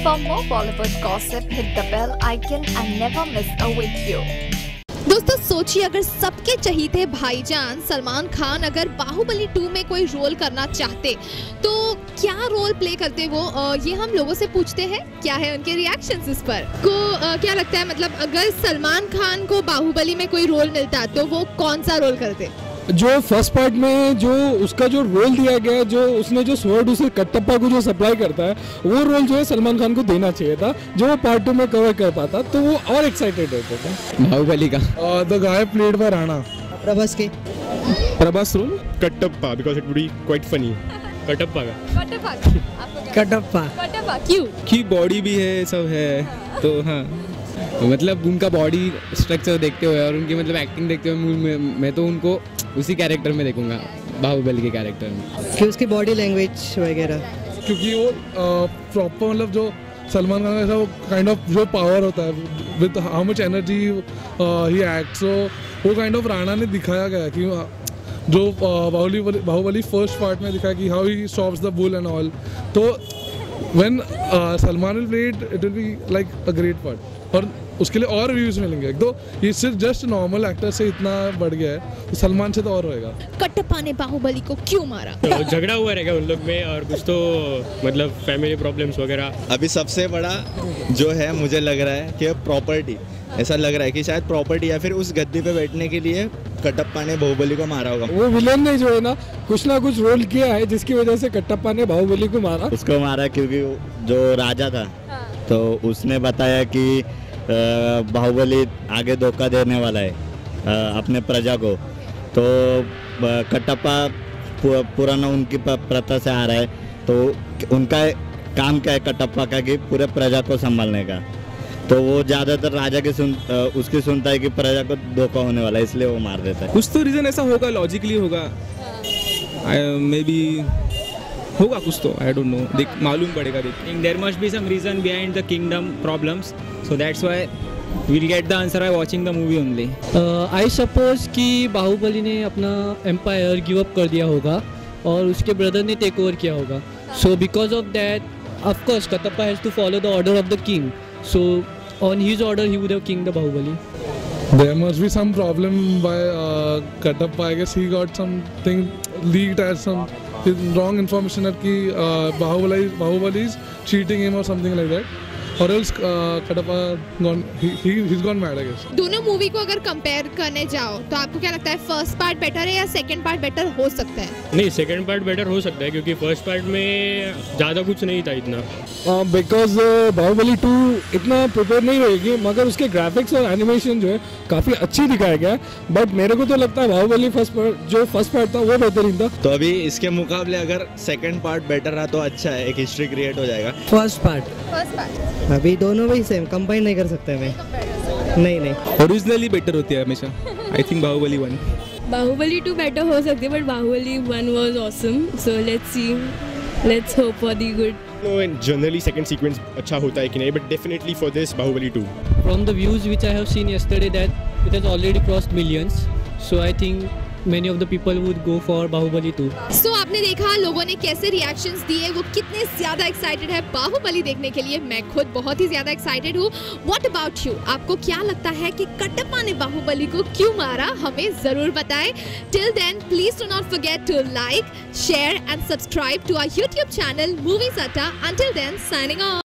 For more Bollywood gossip, hit the bell icon and never miss a video. दोस्तों सोचिए, अगर सबके चहीते भाईजान सलमान खान अगर बाहुबली 2 में कोई रोल करना चाहते तो क्या रोल प्ले करते वो, ये हम लोगों से पूछते हैं। क्या है उनके रिएक्शंस इस पर क्या लगता है, मतलब अगर सलमान खान को बाहुबली में कोई रोल मिलता तो वो कौन सा रोल करते? जो फर्स्ट पार्ट में जो उसका जो रोल दिया गया है, जो उसने जो स्वॉर्ड उसे कटप्पा को जो सप्लाई करता है, वो रोल जो है सलमान खान को देना चाहिए था, जो वो पार्ट 2 में कवर कर पाता तो वो और एक्साइटेड रहता था। बाहुबली का the guy played by Rana Prabhas के Prabhas role Kattappa because it would be quite funny. Kattappa क्यों? की बॉडी भी है, सब है तो हाँ, मतलब उनका बॉडी स्ट्रक्चर देखते हुए और उनकी मतलब एक्टिंग देखते हुए मैं तो उनको उसी कैरेक्टर में देखूंगा, बाहुबली के कैरेक्टर में। कि उसकी बॉडी लैंग्वेज वगैरह, क्योंकि वो प्रॉपर मतलब जो सलमान खान का ऐसा वो काइंड ऑफ जो पावर होता है with how much energy he act, so वो काइंड ऑफ राणा ने दिखाया गया कि जो बाहुबली फर्स्ट पार्ट में दिखाया कि how he stops the bull and all, तो when Salman will play it will be like a great part और उसके लिए और व्यूज मिलेंगे। तो ये सिर्फ जस्ट नॉर्मल एक्टर से इतना बढ़ गया है तो सलमान से तो और होएगा। कटप्पा ने बाहुबली को क्यों मारा? तो झगड़ा हुआ रहेगा उन लोग में और कुछ तो मतलब फैमिली प्रॉब्लम्स वगैरह। अभी सबसे बड़ा जो है मुझे लग रहा है कि प्रॉपर्टी, ऐसा लग रहा है कि शायद प्रॉपर्टी या फिर उस गद्दी पे बैठने के लिए कटप्पा ने बाहुबली को मारा होगा। वो विलेन ने जो है ना कुछ रोल किया है जिसकी वजह से कटप्पा ने बाहुबली को मारा। उसको मारा क्योंकि जो राजा था तो उसने बताया कि बाहुबली आगे धोखा देने वाला है अपने प्रजा को, तो कटप्पा पुराना उनकी प्रथा से आ रहा है, तो उनका काम क्या है कटप्पा का कि पूरे प्रजा को संभालने का, तो वो ज़्यादातर राजा के उसकी सुनता है कि प्रजा को धोखा होने वाला है, इसलिए वो मार देता है। कुछ तो रीज़न ऐसा होगा, लॉजिकली होगा, मे बी होगा कुछ तो, आई डोंट नो, देख मालूम पड़ेगा। देख there must be some reason behind the kingdom problems, so that's why we will get the answer by watching the movie only. I suppose कि बाहुबली ने अपना एम्पायर गिव अप कर दिया होगा और उसके ब्रदर ने टेक ओवर किया होगा, so because of that of course Kattappa has to follow the order of the king, so on his order he would have king the Baahubali. There must be some problem by Katappa. I guess he got something leaked as some wrong information that ki Bahubali is cheating him or something like that. Or else Katappa he's gone mad I guess. दोनों movie को अगर compare करने जाओ तो आपको क्या लगता है, फर्स्ट पार्ट बेटर है या सेकंड पार्ट बेटर हो सकता है? नहीं, सेकंड पार्ट बेटर हो सकता है क्योंकि फर्स्ट पार्ट में ज़्यादा कुछ नहीं था इतना। बिकॉज बाहुबली 2 इतना प्रिपेयर नहीं रहेगी, मगर उसके ग्राफिक्स और एनिमेशन जो है काफ़ी अच्छी दिखाया गया है, बट मेरे को तो लगता है बाहुबली फर्स्ट पार्ट था वो बेहतरीन था। तो अभी इसके मुकाबले अगर सेकंड पार्ट बेटर रहा तो अच्छा है, एक हिस्ट्री क्रिएट हो जाएगा। फर्स्ट पार्ट अभी दोनों भी सेम, कंबाइन नहीं कर सकते मैं, नहीं ओरिजिनली बेटर होती है हमेशा। I think Baahubali 1। Baahubali 2 better हो सकती है but Baahubali 1 was awesome, so let's hope for the good. No, generally second sequence अच्छा होता है कि नहीं, but definitely for this Baahubali 2। From the views which I have seen yesterday that it has already crossed millions, so I think many of the people would go for Bahubali 2. So आपने देखा लोगों ने कैसे रिएक्शंस दिए, वो कितने ज्यादा excited है बाहुबली देखने के लिए। मैं खुद बहुत ही ज्यादा एक्साइटेड हूँ। What about you? आपको क्या लगता है कि कटप्पा ने बाहुबली को क्यों मारा? हमें जरूर बताएं। Till then, please do not forget to like, share and subscribe to our YouTube channel Movies Atta. Until then, signing off.